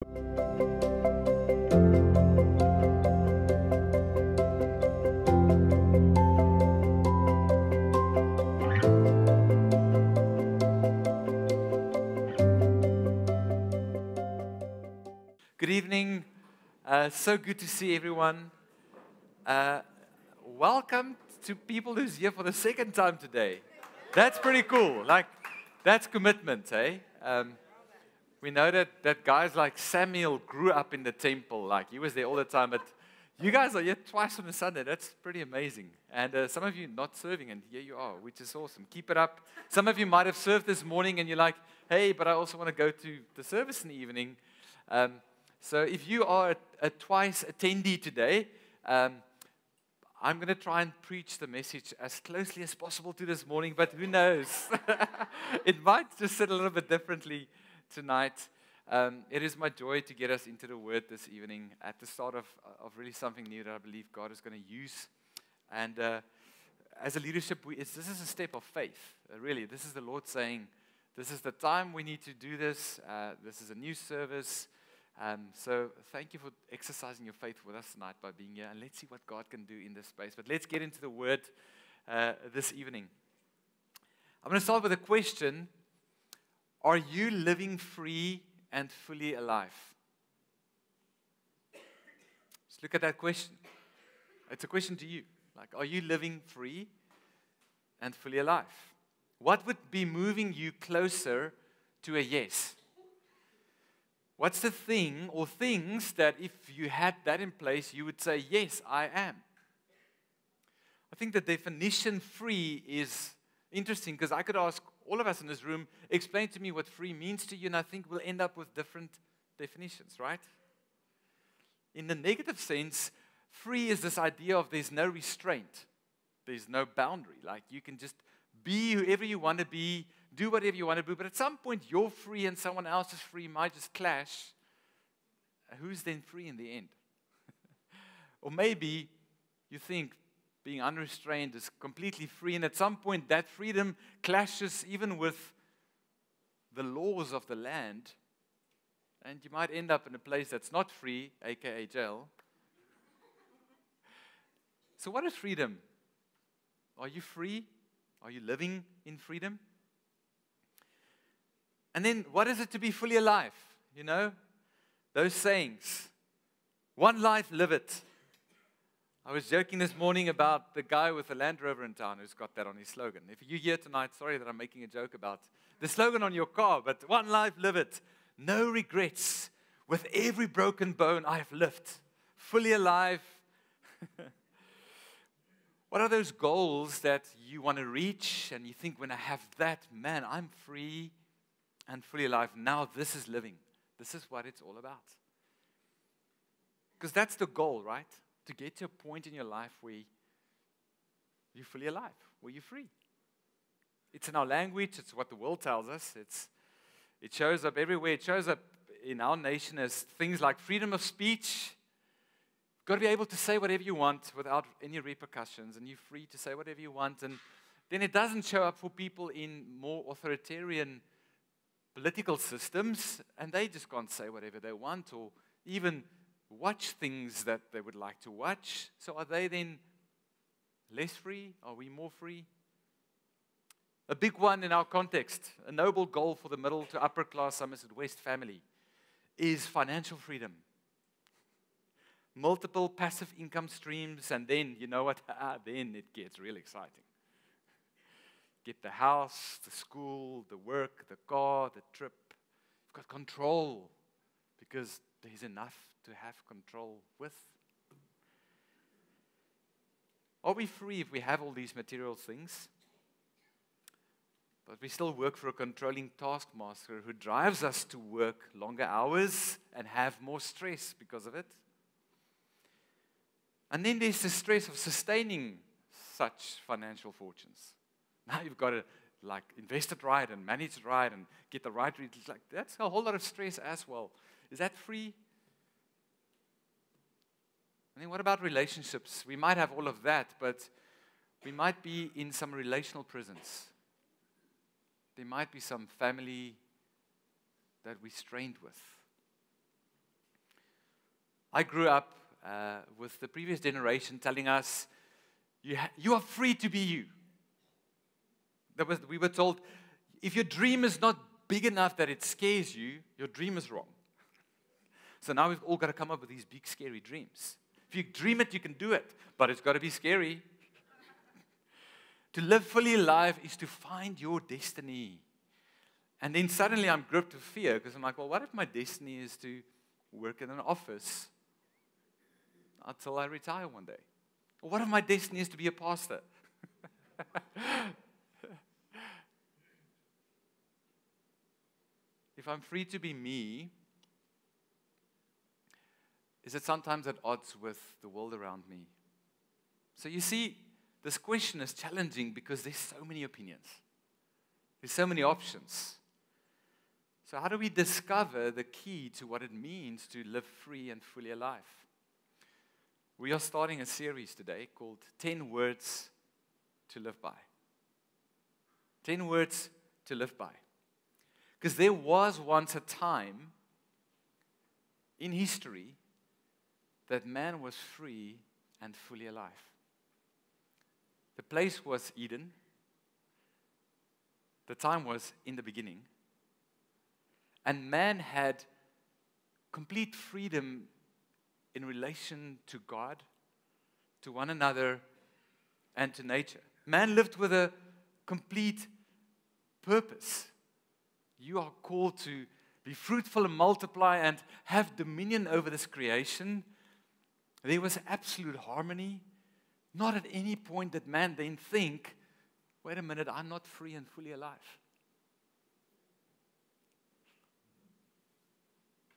Good evening. So good to see everyone. Welcome to people who's here for the second time today. That's pretty cool. That's commitment, eh? We know that guys like Samuel grew up in the temple. He was there all the time. But you guys are here twice on a Sunday. That's pretty amazing. And some of you not serving, and here you are, which is awesome. Keep it up. Some of you might have served this morning, and you're like, hey, but I also want to go to the service in the evening. So if you are a twice attendee today, I'm going to try and preach the message as closely as possible to this morning, but who knows? It might just sit a little bit differently tonight. It is my joy to get us into the Word this evening at the start of really something new that I believe God is going to use. And as a leadership, this is a step of faith. Really, this is the Lord saying, this is the time we need to do this. This is a new service. So thank you for exercising your faith with us tonight by being here. And let's see what God can do in this space. But let's get into the Word this evening. I'm going to start with a question. Are you living free and fully alive? Just look at that question. It's a question to you. Are you living free and fully alive? What would be moving you closer to a yes? What's the thing or things that if you had that in place, you would say, yes, I am? I think the definition free is interesting because I could ask all of us in this room, explain to me what free means to you, and I think we'll end up with different definitions, right? In the negative sense, free is this idea of there's no restraint. There's no boundary. You can just be whoever you want to be, do whatever you want to do, but at some point you're free and someone else is free, might just clash. Who's then free in the end? Or maybe you think being unrestrained is completely free, and at some point that freedom clashes even with the laws of the land, and you might end up in a place that's not free, aka jail. So what is freedom? Are you free? Are you living in freedom? And then, what is it to be fully alive? You know, those sayings. One life, live it. I was joking this morning about the guy with the Land Rover in town who's got that on his slogan. If you're here tonight, sorry that I'm making a joke about the slogan on your car, but one life, live it. No regrets. With every broken bone I have lived. Fully alive. What are those goals that you want to reach? And you think, when I have that, man, I'm free and fully alive. Now this is living. This is what it's all about. Because that's the goal, right? To get to a point in your life where you're fully alive, where you're free. It's in our language. It's what the world tells us. It shows up everywhere. It shows up in our nation as things like freedom of speech. You've got to be able to say whatever you want without any repercussions, and you're free to say whatever you want. And then it doesn't show up for people in more authoritarian political systems, and they just can't say whatever they want or even watch things that they would like to watch. So are they then less free? Are we more free? A big one in our context, a noble goal for the middle to upper class Somerset West family is financial freedom. Multiple passive income streams, and then, you know what? Then it gets really exciting. Get the house, the school, the work, the car, the trip. You've got control because there's enough to have control with. Are we free if we have all these material things? But we still work for a controlling taskmaster who drives us to work longer hours and have more stress because of it. And then there's the stress of sustaining such financial fortunes. Now you've got to invest it right and manage it right and get the right returns. That's a whole lot of stress as well. Is that free? And then what about relationships? We might have all of that, but we might be in some relational prisons. There might be some family that we're strained with. I grew up with the previous generation telling us, you are free to be you. We were told, if your dream is not big enough that it scares you, your dream is wrong. So now we've all got to come up with these big, scary dreams. If you dream it, you can do it, but it's got to be scary. To live fully alive is to find your destiny. And then suddenly I'm gripped with fear because I'm like, well, what if my destiny is to work in an office until I retire one day? Or what if my destiny is to be a pastor? If I'm free to be me, is it sometimes at odds with the world around me? So you see, this question is challenging because there's so many opinions. There's so many options. So how do we discover the key to what it means to live free and fully alive? We are starting a series today called 10 Words to Live By. 10 Words to Live By. Because there was once a time in history that man was free and fully alive. The place was Eden. The time was in the beginning. And man had complete freedom in relation to God, to one another, and to nature. Man lived with a complete purpose. You are called to be fruitful and multiply and have dominion over this creation. There was absolute harmony. Not at any point did man then think, wait a minute, I'm not free and fully alive.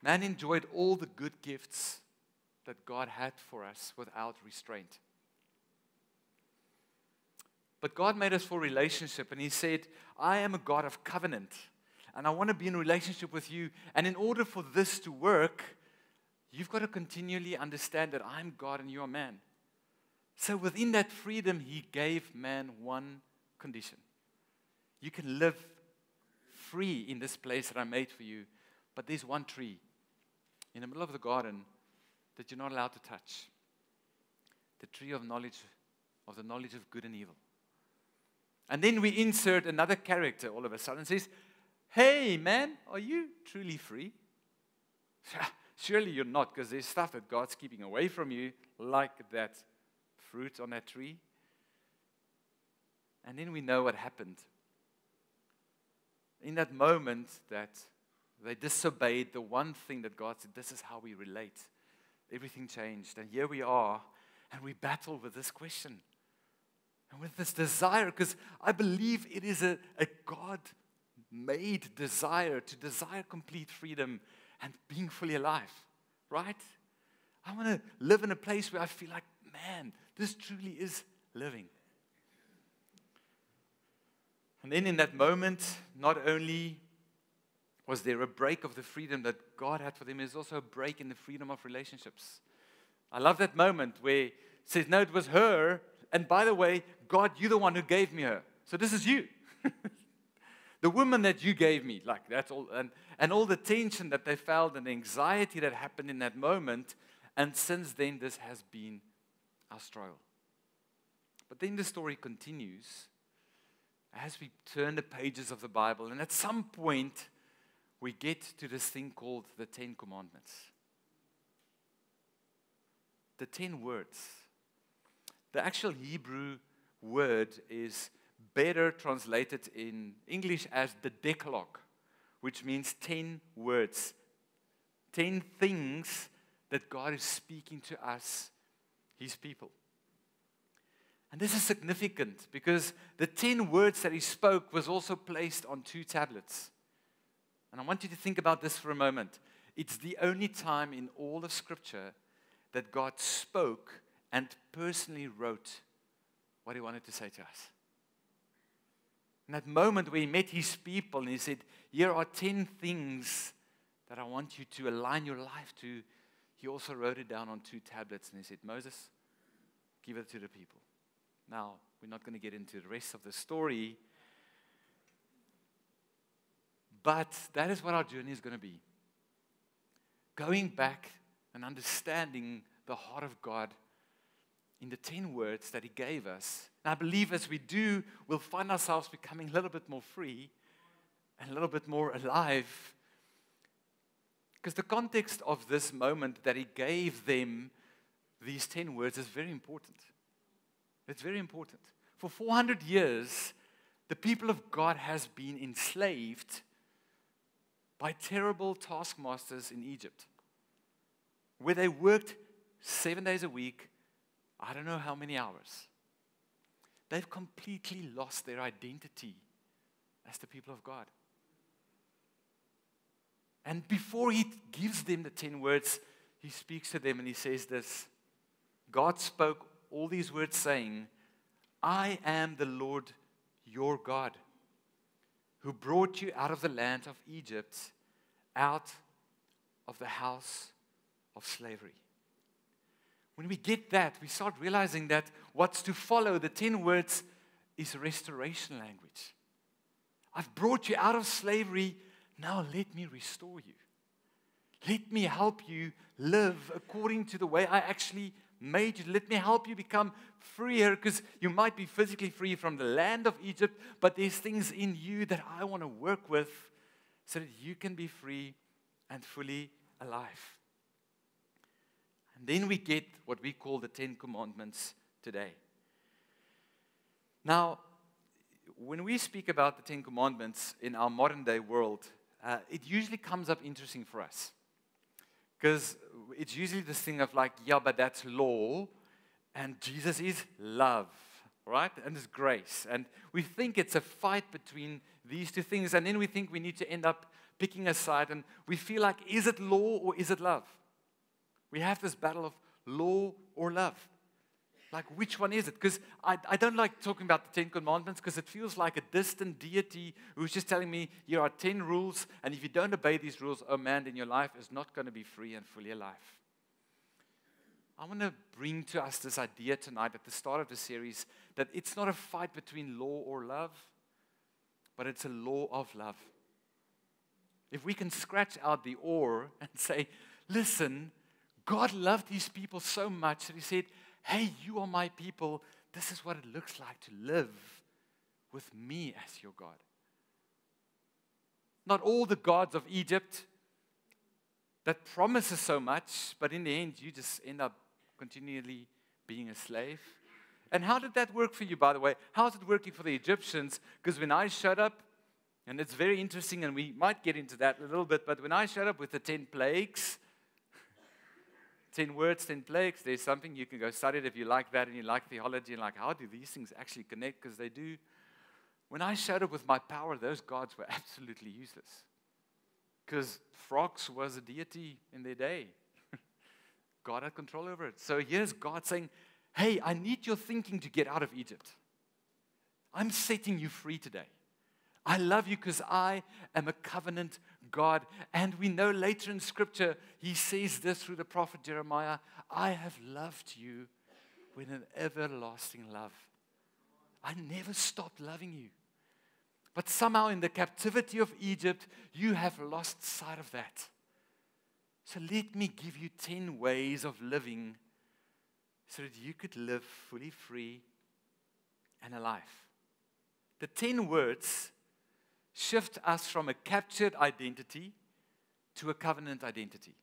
Man enjoyed all the good gifts that God had for us without restraint. But God made us for relationship, and He said, I am a God of covenant, and I want to be in relationship with you. And in order for this to work, you've got to continually understand that I'm God and you're man. So within that freedom, He gave man one condition. You can live free in this place that I made for you, but there's one tree in the middle of the garden that you're not allowed to touch. The tree of knowledge, of the knowledge of good and evil. And then we insert another character all of a sudden and says, hey man, are you truly free? Surely you're not, because there's stuff that God's keeping away from you, like that fruit on that tree. And then we know what happened. In that moment that they disobeyed the one thing that God said, this is how we relate. Everything changed. And here we are, and we battle with this question. And with this desire, because I believe it is a God-made desire to desire complete freedom and being fully alive, right? I want to live in a place where I feel like, man, this truly is living. And then in that moment, not only was there a break of the freedom that God had for them, there's also a break in the freedom of relationships. I love that moment where it says, no, it was her, and by the way, God, you're the one who gave me her. So this is you. The woman that you gave me, like that's all, and all the tension that they felt and the anxiety that happened in that moment, and since then, this has been our struggle. But then the story continues as we turn the pages of the Bible, and at some point, we get to this thing called the 10 Commandments. The 10 words. The actual Hebrew word is better translated in English as the Decalogue, which means 10 words. 10 things that God is speaking to us, His people. And this is significant because the 10 words that He spoke was also placed on 2 tablets. And I want you to think about this for a moment. It's the only time in all of Scripture that God spoke and personally wrote what He wanted to say to us. In that moment where He met His people and He said, here are 10 things that I want you to align your life to, He also wrote it down on 2 tablets and He said, Moses, give it to the people. Now, we're not going to get into the rest of the story, but that is what our journey is going to be. Going back and understanding the heart of God in the 10 words that He gave us. And I believe as we do, we'll find ourselves becoming a little bit more free and a little bit more alive. Because the context of this moment that He gave them these 10 words is very important. It's very important. For 400 years, the people of God has been enslaved by terrible taskmasters in Egypt, where they worked 7 days a week, I don't know how many hours. They've completely lost their identity as the people of God. And before He gives them the 10 words, He speaks to them and He says this. God spoke all these words saying, I am the Lord your God, who brought you out of the land of Egypt, out of the house of slavery. When we get that, we start realizing that what's to follow, the 10 words, is restoration language. I've brought you out of slavery, now let me restore you. Let me help you live according to the way I actually made you. Let me help you become freer, because you might be physically free from the land of Egypt, but there's things in you that I want to work with so that you can be free and fully alive. And then we get what we call the 10 Commandments today. Now, when we speak about the 10 Commandments in our modern day world, it usually comes up interesting for us. Because it's usually this thing of like, yeah, but that's law, and Jesus is love, right? And it's grace. And we think it's a fight between these two things, and then we think we need to end up picking a side, and we feel like, is it law or is it love? We have this battle of law or love. Like, which one is it? Because I don't like talking about the 10 Commandments because it feels like a distant deity who's just telling me, here are 10 rules, and if you don't obey these rules, oh man, then your life is not going to be free and fully alive. I want to bring to us this idea tonight at the start of the series that it's not a fight between law or love, but it's a law of love. If we can scratch out the or and say, listen, God loved His people so much that He said, hey, you are my people. This is what it looks like to live with me as your God. Not all the gods of Egypt that promises so much, but in the end, you just end up continually being a slave. And how did that work for you, by the way? How's it working for the Egyptians? Because when I showed up, and it's very interesting, and we might get into that a little bit, but when I showed up with the 10 plagues, 10 words, 10 plagues, there's something you can go study it if you like that and you like theology and like, how do these things actually connect? Because they do. When I showed up with my power, those gods were absolutely useless. Because frogs was a deity in their day. God had control over it. So here's God saying, hey, I need your thinking to get out of Egypt. I'm setting you free today. I love you because I am a covenant God. And we know later in Scripture, He says this through the prophet Jeremiah, I have loved you with an everlasting love. I never stopped loving you. But somehow in the captivity of Egypt, you have lost sight of that. So let me give you 10 ways of living so that you could live fully free and alive. The 10 words shift us from a captured identity to a covenant identity.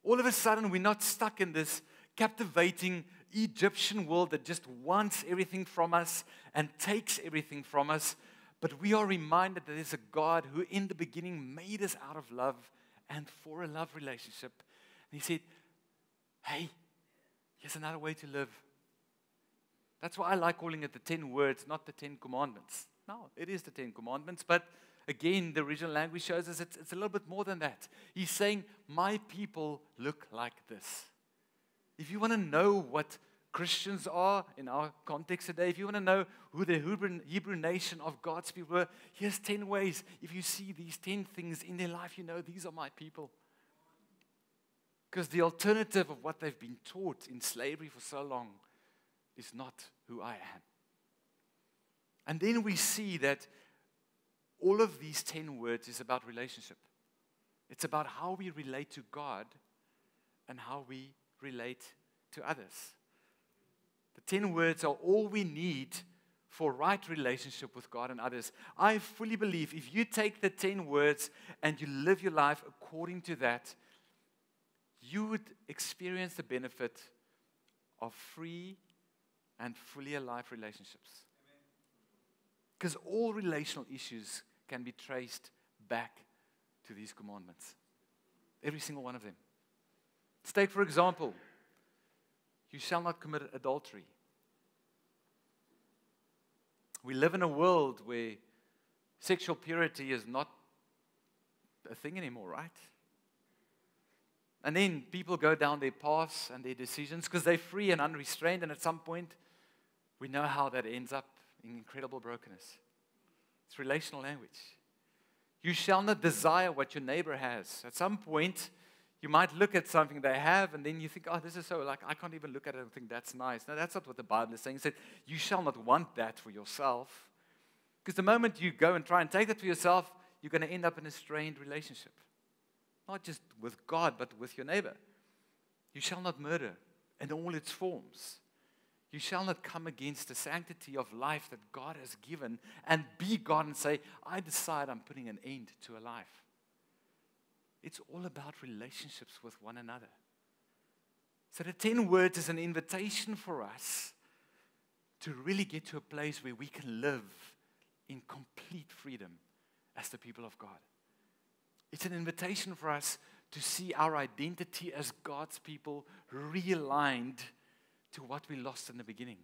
All of a sudden, we're not stuck in this captivating Egyptian world that just wants everything from us and takes everything from us, but we are reminded that there's a God who in the beginning made us out of love and for a love relationship. And He said, hey, here's another way to live. That's why I like calling it the 10 words, not the 10 commandments. No, it is the 10 commandments, but again, the original language shows us it's a little bit more than that. He's saying, my people look like this. If you want to know what Christians are in our context today, if you want to know who the Hebrew nation of God's people were, here's 10 ways. If you see these 10 things in their life, you know these are my people. Because the alternative of what they've been taught in slavery for so long is not who I am. And then we see that all of these 10 words is about relationship. It's about how we relate to God and how we relate to others. The 10 words are all we need for right relationship with God and others. I fully believe if you take the 10 words and you live your life according to that, you would experience the benefit of free and fully alive relationships. Because all relational issues can be traced back to these commandments. Every single one of them. Let's take, for example, you shall not commit adultery. We live in a world where sexual purity is not a thing anymore, right? And then people go down their paths and their decisions because they're free and unrestrained, and at some point, we know how that ends up in incredible brokenness. It's relational language. You shall not desire what your neighbor has. At some point, you might look at something they have, and then you think, oh, this is so, like, I can't even look at it and think that's nice. No, that's not what the Bible is saying. It said, you shall not want that for yourself. Because the moment you go and try and take that for yourself, you're going to end up in a strained relationship. Not just with God, but with your neighbor. You shall not murder in all its forms. You shall not come against the sanctity of life that God has given and be God and say, I decide I'm putting an end to a life. It's all about relationships with one another. So the 10 words is an invitation for us to really get to a place where we can live in complete freedom as the people of God. It's an invitation for us to see our identity as God's people realigned to what we lost in the beginning.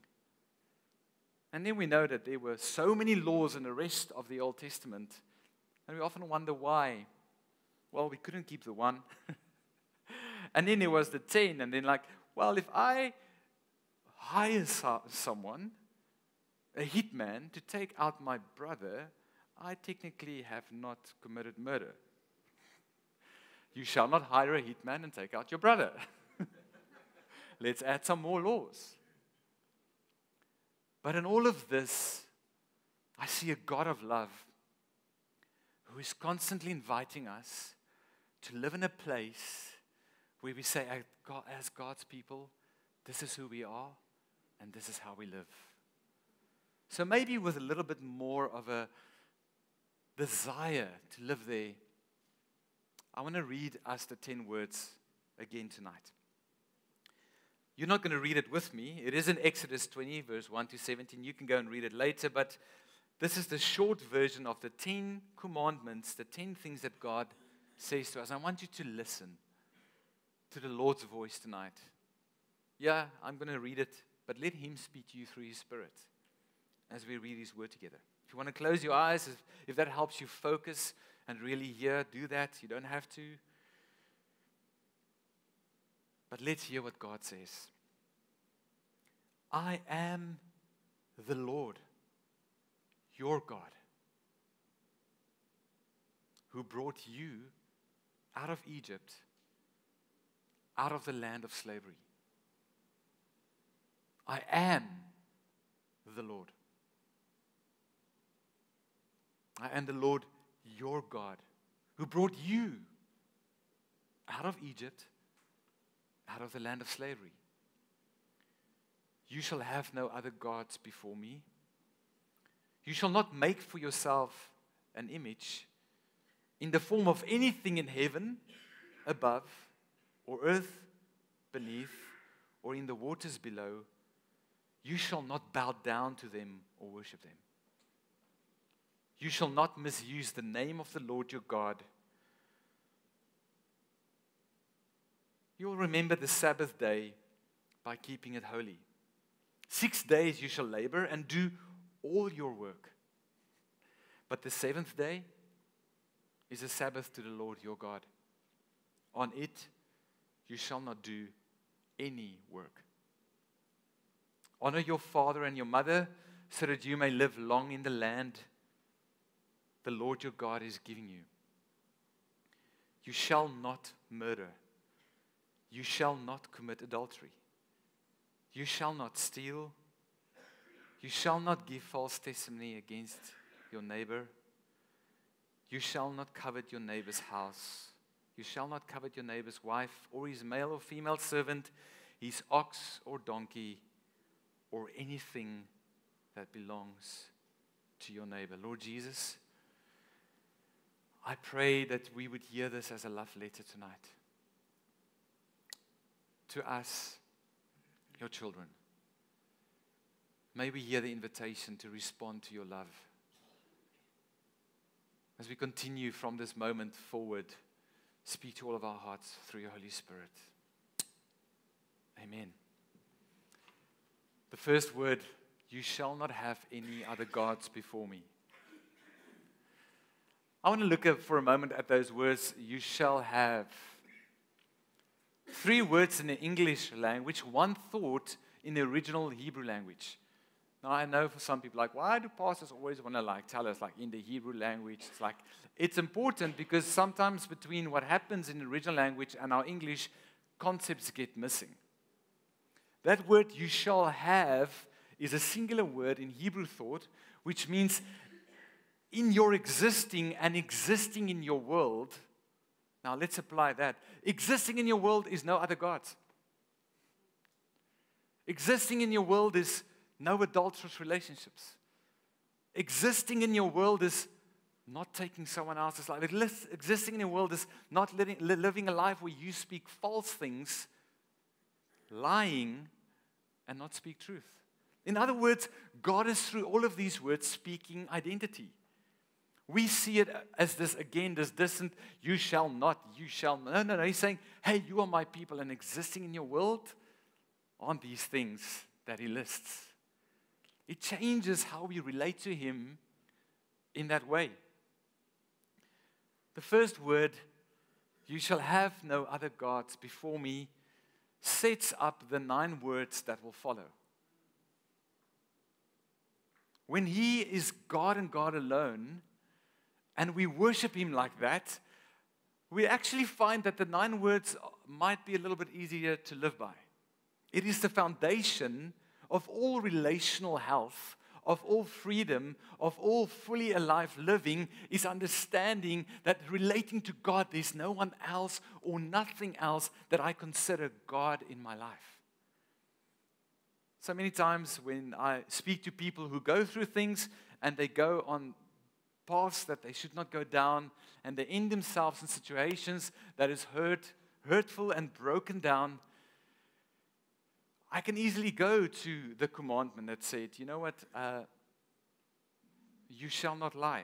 And then we know that there were so many laws in the rest of the Old Testament, and we often wonder why. Well, we couldn't keep the one. And then there was the 10, and then like, well, if I hire someone, a hitman, to take out my brother, I technically have not committed murder. You shall not hire a hitman and take out your brother. Let's add some more laws. But in all of this, I see a God of love who is constantly inviting us to live in a place where we say, as God's people, this is who we are and this is how we live. So maybe with a little bit more of a desire to live there, I want to read us the 10 words again tonight. You're not going to read it with me. It is in Exodus 20, verse 1 to 17. You can go and read it later, but this is the short version of the 10 commandments, the 10 things that God says to us. I want you to listen to the Lord's voice tonight. Yeah, I'm going to read it, but let Him speak to you through His Spirit as we read His Word together. If you want to close your eyes, if that helps you focus and really hear, do that. You don't have to. But let's hear what God says. I am the Lord, your God, who brought you out of Egypt, out of the land of slavery. I am the Lord. I am the Lord, your God, who brought you out of Egypt, out of the land of slavery. You shall have no other gods before me. You shall not make for yourself an image in the form of anything in heaven above, or earth beneath, or in the waters below. You shall not bow down to them or worship them. You shall not misuse the name of the Lord your God. You will remember the Sabbath day by keeping it holy. 6 days you shall labor and do all your work. But the seventh day is a Sabbath to the Lord your God. On it you shall not do any work. Honor your father and your mother so that you may live long in the land the Lord your God is giving you. You shall not murder. You shall not commit adultery. You shall not steal. You shall not give false testimony against your neighbor. You shall not covet your neighbor's house. You shall not covet your neighbor's wife, or his male or female servant, his ox or donkey, or anything that belongs to your neighbor. Lord Jesus, I pray that we would hear this as a love letter tonight to us, your children. May we hear the invitation to respond to your love. As we continue from this moment forward, speak to all of our hearts through your Holy Spirit. Amen. The first word, you shall not have any other gods before me. I want to look at, for a moment at those words, you shall have. 3 words in the English language, 1 thought in the original Hebrew language. Now, I know for some people, like, why do pastors always want to tell us in the Hebrew language? It's important because sometimes between what happens in the original language and our English, concepts get missing. That word, you shall have, is a singular word in Hebrew thought, which means in your existing and existing in your world. Now, let's apply that. Existing in your world is no other gods. Existing in your world is no adulterous relationships. Existing in your world is not taking someone else's life. Existing in your world is not living a life where you speak false things, lying, and not speak truth. In other words, God is through all of these words speaking identity. We see it as this distant, you shall not, you shall not. No. He's saying, hey, you are my people, and existing in your world aren't these things that he lists. It changes how we relate to him in that way. The first word, you shall have no other gods before me, sets up the 9 words that will follow. When he is God and God alone, and we worship him like that, we actually find that the 9 words might be a little bit easier to live by. It is the foundation of all relational health, of all freedom, of all fully alive living, is understanding that relating to God, there's no one else or nothing else that I consider God in my life. So many times when I speak to people who go through things and they go on paths that they should not go down, and they end themselves in situations that is hurtful and broken down, I can easily go to the commandment that said, you know what, you shall not lie.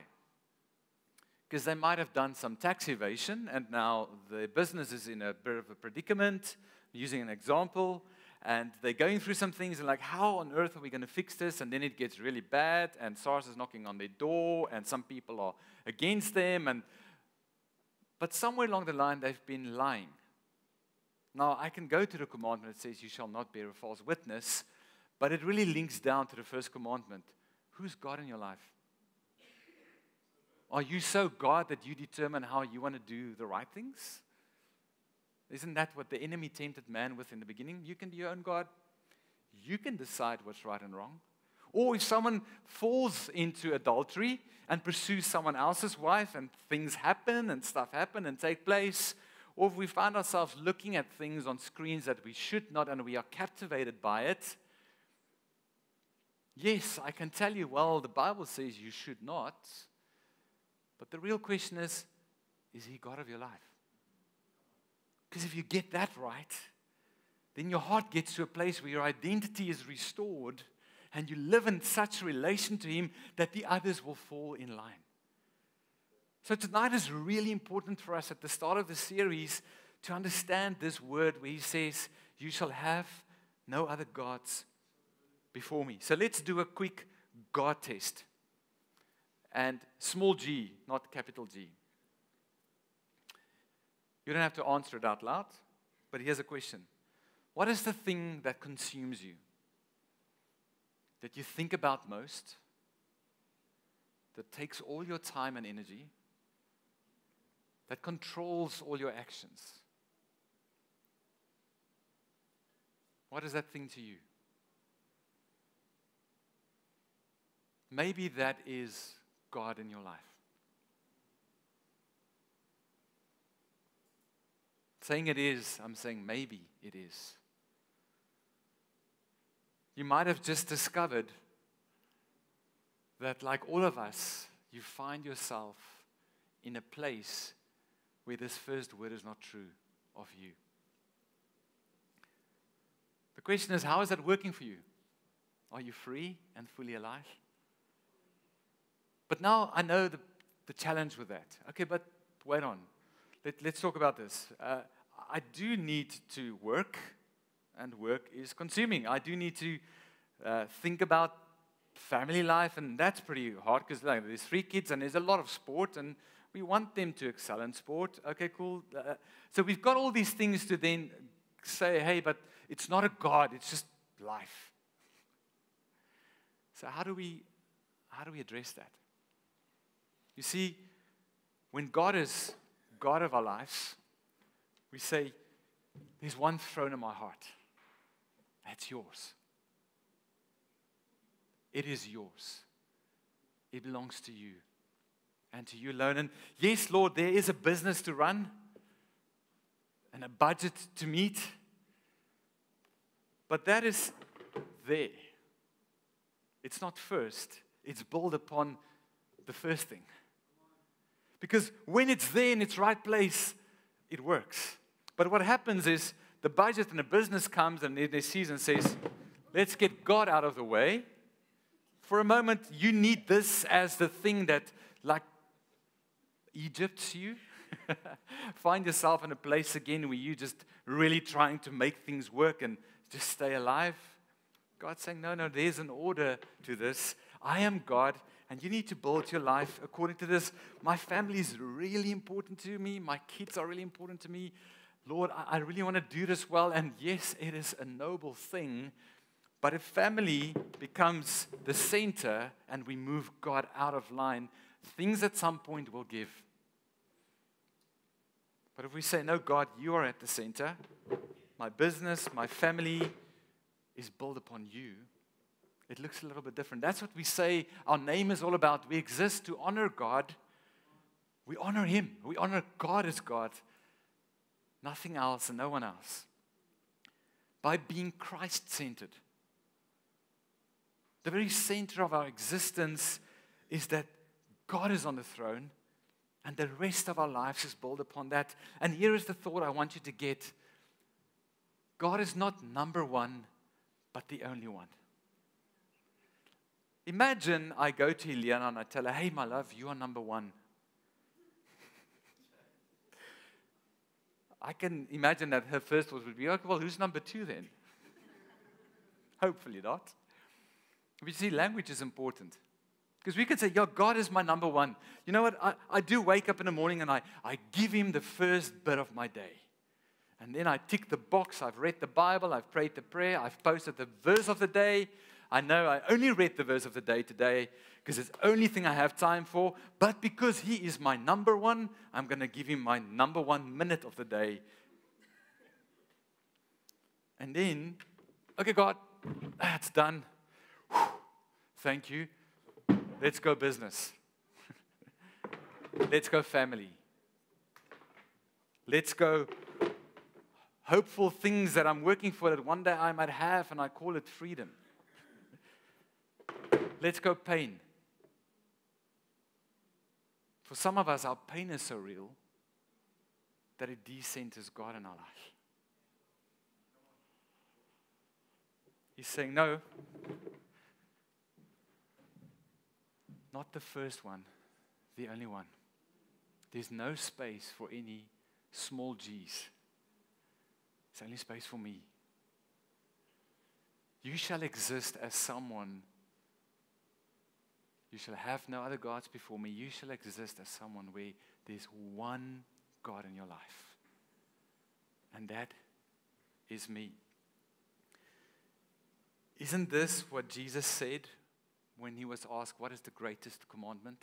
Because they might have done some tax evasion, and now the business is in a bit of a predicament, using an example, and they're going through some things, and like, how on earth are we going to fix this? And then it gets really bad, and SARS is knocking on their door, and some people are against them, but somewhere along the line, they've been lying. Now, I can go to the commandment that says, you shall not bear a false witness, but it really links down to the first commandment. Who's God in your life? Are you so God that you determine how you want to do the right things? Isn't that what the enemy tempted man with in the beginning? You can be your own God. You can decide what's right and wrong. Or if someone falls into adultery and pursues someone else's wife, and things happen and stuff happen and take place, or if we find ourselves looking at things on screens that we should not and we are captivated by it, yes, I can tell you, well, the Bible says you should not. But the real question is he God of your life? Because if you get that right, then your heart gets to a place where your identity is restored and you live in such relation to him that the others will fall in line. So tonight is really important for us at the start of the series to understand this word where he says, you shall have no other gods before me. So let's do a quick God test. And small g, not capital G. You don't have to answer it out loud, but here's a question. What is the thing that consumes you? That you think about most? That takes all your time and energy? That controls all your actions? What is that thing to you? Maybe that is God in your life. saying it is, I'm saying maybe it is. You might have just discovered that, like all of us, you find yourself in a place where this first word is not true of you. The question is, how is that working for you? Are you free and fully alive? But now I know the challenge with that. Okay, but wait on. Let's talk about this. I do need to work, and work is consuming. I do need to think about family life, and that's pretty hard because there's 3 kids and there's a lot of sport, and we want them to excel in sport. Okay, cool. So we've got all these things to then say, hey, but it's not a God, it's just life. So how do we address that? You see, when God is God of our lives, we say, there's one throne in my heart. That's yours. It is yours. It belongs to you and to you alone. And yes, Lord, there is a business to run and a budget to meet, but that is there. It's not first. It's built upon the first thing. Because when it's there in its right place, it works. But what happens is the budget and the business comes and they sees and says, let's get God out of the way. For a moment, you need this as the thing that, like Egypt, you find yourself in a place again where you're just really trying to make things work and just stay alive. God's saying, no, there's an order to this. I am God, and you need to build your life according to this. My family is really important to me. My kids are really important to me. Lord, I really want to do this well. And yes, it is a noble thing. But if family becomes the center and we move God out of line, things at some point will give. But if we say, no, God, you are at the center. My business, my family is built upon you. It looks a little bit different. That's what we say our name is all about. We exist to honor God. We honor Him. We honor God as God. Nothing else and no one else. By being Christ-centered. The very center of our existence is that God is on the throne and the rest of our lives is built upon that. And here is the thought I want you to get. God is not number one, but the only one. Imagine I go to Eliana and I tell her, hey, my love, you are number one. I can imagine that her first thought would be, okay, well, who's number two then? Hopefully not. But you see, language is important. Because we could say, yeah, God is my number one. You know what? I do wake up in the morning and I give Him the first bit of my day. And then I tick the box. I've read the Bible. I've prayed the prayer. I've posted the verse of the day. I know I only read the verse of the day today because it's the only thing I have time for. But because He is my number one, I'm going to give Him my number 1 minute of the day. And then, okay, God, that's done. Whew, thank you. Let's go business. Let's go family. Let's go hopeful things that I'm working for that one day I might have, and I call it freedom. Let's go pain. For some of us, our pain is so real that it decenters God in our life. He's saying, no, not the first one, the only one. There's no space for any small g's. There's only space for me. You shall exist as someone. You shall have no other gods before me. You shall exist as someone where there's one God in your life. And that is me. Isn't this what Jesus said when He was asked, what is the greatest commandment?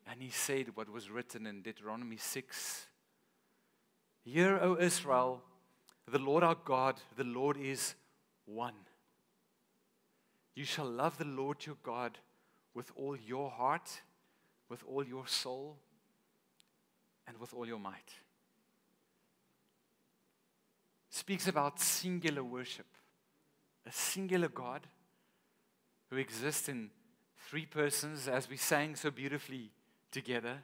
And He said what was written in Deuteronomy 6. Hear, O Israel, the Lord our God, the Lord is one. You shall love the Lord your God with all your heart, with all your soul, and with all your might. speaks about singular worship. A singular God who exists in three persons, as we sang so beautifully together.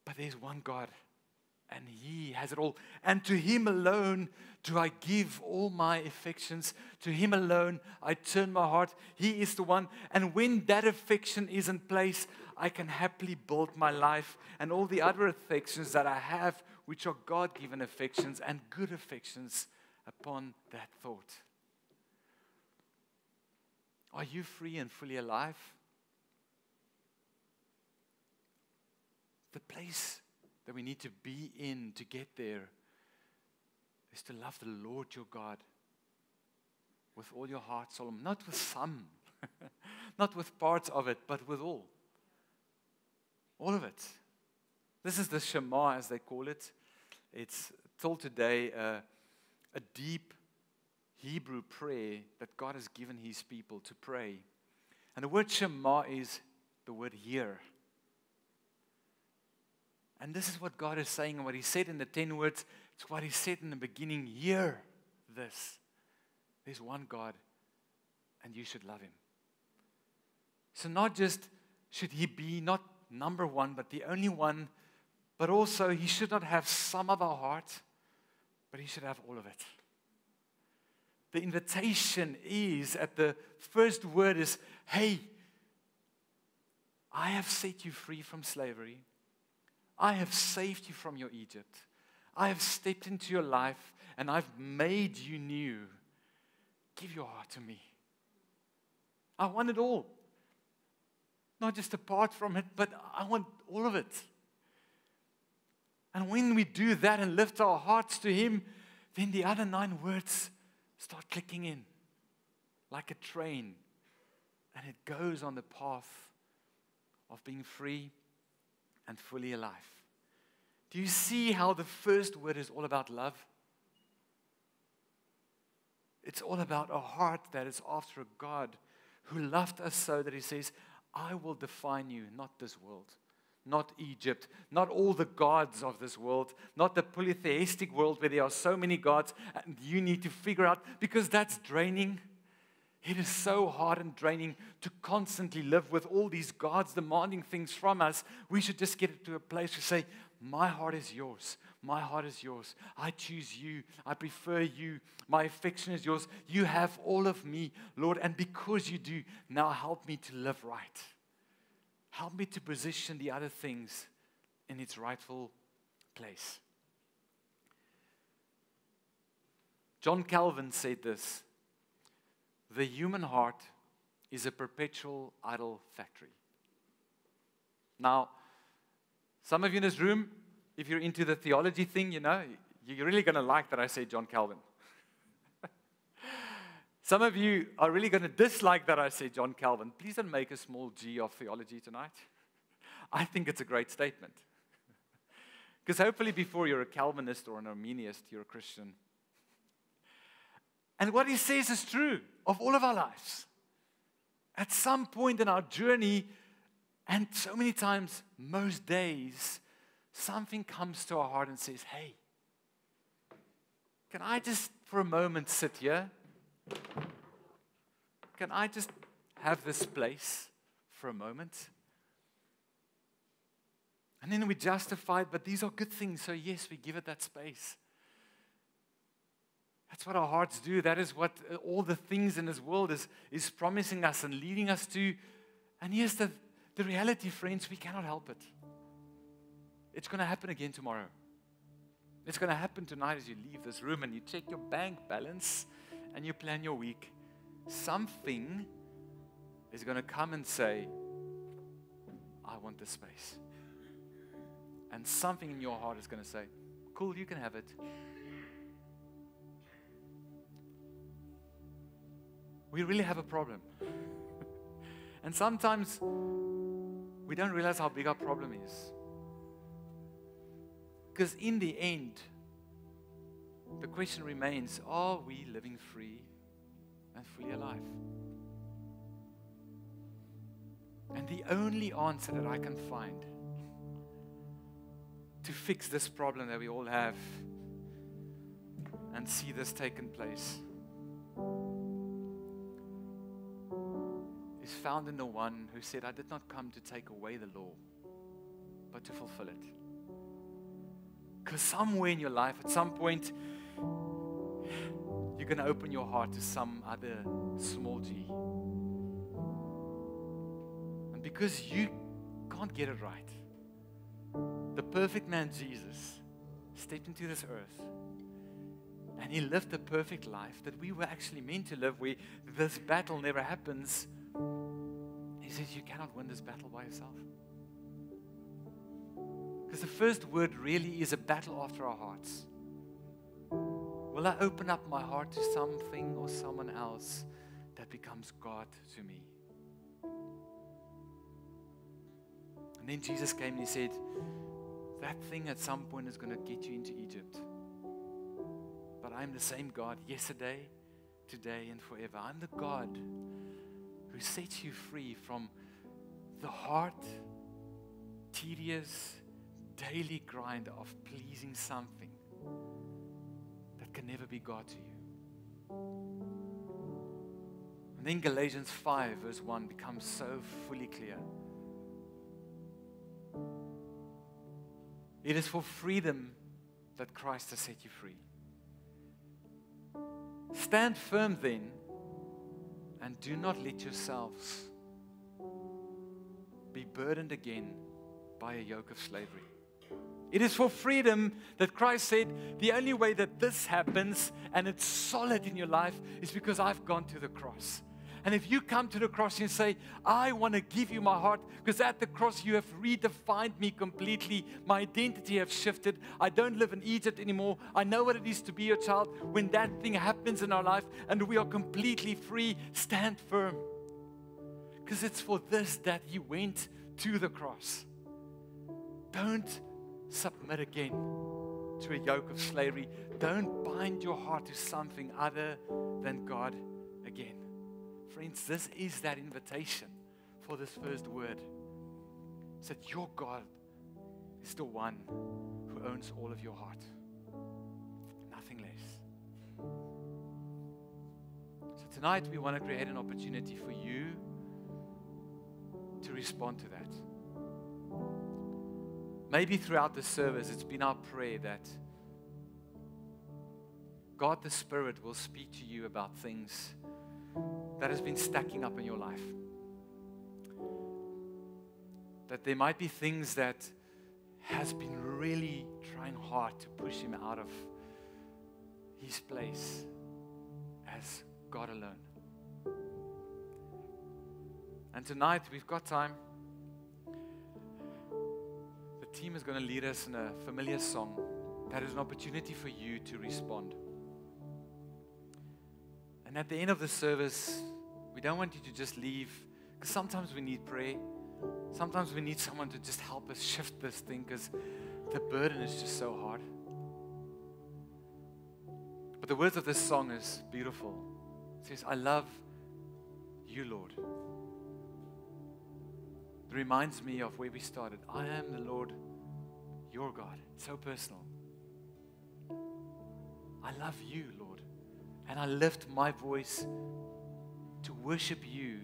But there's one God, and He has it all. And to Him alone do I give all my affections. To Him alone I turn my heart. He is the one. And when that affection is in place, I can happily build my life and all the other affections that I have, which are God-given affections and good affections, upon that thought. Are you free and fully alive? The place that we need to be in to get there is to love the Lord your God with all your heart, soul, not with some, not with parts of it, but with all. All of it. This is the Shema, as they call it. It's till today a deep Hebrew prayer that God has given His people to pray. And the word Shema is the word hear. And this is what God is saying, and what He said in the 10 words. It's what He said in the beginning. Hear this. There's one God, and you should love Him. So not just should He be not number one, but the only one, but also He should not have some of our heart, but He should have all of it. The invitation is, at the first word is, hey, I have set you free from slavery. I have saved you from your Egypt. I have stepped into your life and I've made you new. Give your heart to me. I want it all. Not just a part from it, but I want all of it. And when we do that and lift our hearts to Him, then the other 9 words start clicking in like a train. And it goes on the path of being free and fully alive. Do you see how the first word is all about love? It's all about a heart that is after a God who loved us so that He says, I will define you, not this world, not Egypt, not all the gods of this world, not the polytheistic world where there are so many gods and you need to figure out, because that's draining. It is so hard and draining to constantly live with all these gods demanding things from us. We should just get it to a place to say, my heart is yours. My heart is yours. I choose you. I prefer you. My affection is yours. You have all of me, Lord. And because you do, now help me to live right. Help me to position the other things in its rightful place. John Calvin said this: the human heart is a perpetual idol factory. Now, some of you in this room, if you're into the theology thing, you're really going to like that I say John Calvin. Some of you are really going to dislike that I say John Calvin. Please don't make a small g of theology tonight. I think it's a great statement. Because hopefully before you're a Calvinist or an Arminianist, you're a Christian. And what he says is true of all of our lives. At some point in our journey, and so many times, most days, something comes to our heart and says, hey, can I just for a moment sit here? Can I just have this place for a moment? And then we justify it, but these are good things, so yes, we give it that space. That's what our hearts do. That is what all the things in this world is promising us and leading us to. And here's the reality, friends, we cannot help it. It's going to happen again tomorrow. It's going to happen tonight as you leave this room and you check your bank balance and you plan your week. Something is going to come and say, I want this space. And something in your heart is going to say, cool, you can have it. We really have a problem. And sometimes we don't realize how big our problem is. Because in the end, the question remains, are we living free and fully alive? And the only answer that I can find to fix this problem that we all have and see this taking place is found in the one who said, I did not come to take away the law, but to fulfill it. Because somewhere in your life, at some point, you're going to open your heart to some other small g. And because you can't get it right, the perfect man Jesus stepped into this earth and he lived the perfect life that we were actually meant to live, where this battle never happens. He says, you cannot win this battle by yourself. Because the first word really is a battle after our hearts. Will I open up my heart to something or someone else that becomes God to me? And then Jesus came and he said, that thing at some point is going to get you into Egypt. But I'm the same God yesterday, today, and forever. I'm the God who sets you free from the hard, tedious, daily grind of pleasing something that can never be God to you. And then Galatians 5 verse 1 becomes so fully clear. It is for freedom that Christ has set you free. Stand firm then, and do not let yourselves be burdened again by a yoke of slavery. It is for freedom that Christ said, the only way that this happens and it's solid in your life is because I've gone to the cross. And if you come to the cross and say, I want to give you my heart, because at the cross you have redefined me completely. My identity has shifted. I don't live in Egypt anymore. I know what it is to be your child. When that thing happens in our life and we are completely free, stand firm. Because it's for this that He went to the cross. Don't submit again to a yoke of slavery. Don't bind your heart to something other than God again. Friends, this is that invitation for this first word. It's that your God is the one who owns all of your heart. Nothing less. So tonight we want to create an opportunity for you to respond to that. Maybe throughout the service it's been our prayer that God the Spirit will speak to you about things that has been stacking up in your life. That there might be things that has been really trying hard to push him out of his place as God alone. And tonight we've got time. The team is going to lead us in a familiar song that is an opportunity for you to respond. And at the end of the service, we don't want you to just leave, because sometimes we need prayer. Sometimes we need someone to just help us shift this thing, because the burden is just so hard. But the words of this song is beautiful. It says, I love you, Lord. It reminds me of where we started. I am the Lord, your God. It's so personal. I love you, Lord. And I lift my voice to worship you.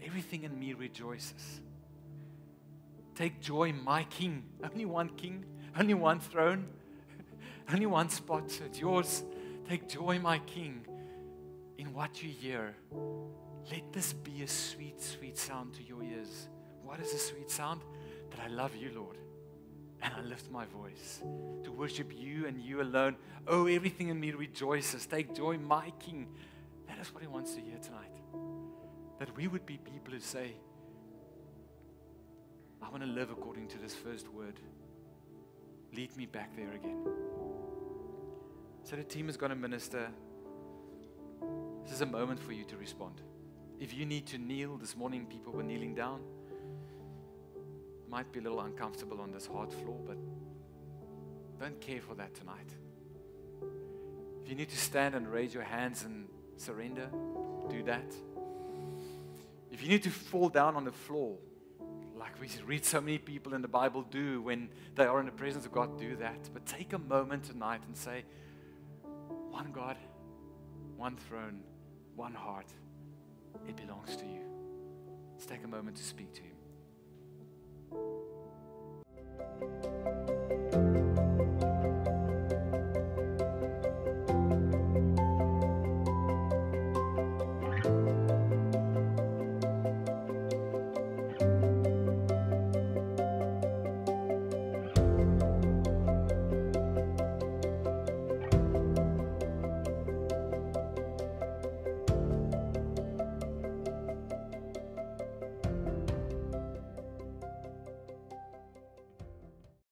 Everything in me rejoices. Take joy, my King. Only one King, only one throne, only one spot. It's yours. Take joy, my King, in what you hear. Let this be a sweet, sweet sound to your ears. What is a sweet sound? That I love you, Lord. And I lift my voice to worship you and you alone. Oh, everything in me rejoices. Take joy, my King. That is what He wants to hear tonight. That we would be people who say, I want to live according to this first word. Lead me back there again. So the team is going to minister. This is a moment for you to respond. If you need to kneel, this morning people were kneeling down. Might be a little uncomfortable on this hard floor, but don't care for that tonight. If you need to stand and raise your hands and surrender, do that. If you need to fall down on the floor, like we read so many people in the Bible do when they are in the presence of God, do that. But take a moment tonight and say, one God, one throne, one heart. It belongs to you. Let's take a moment to speak to him.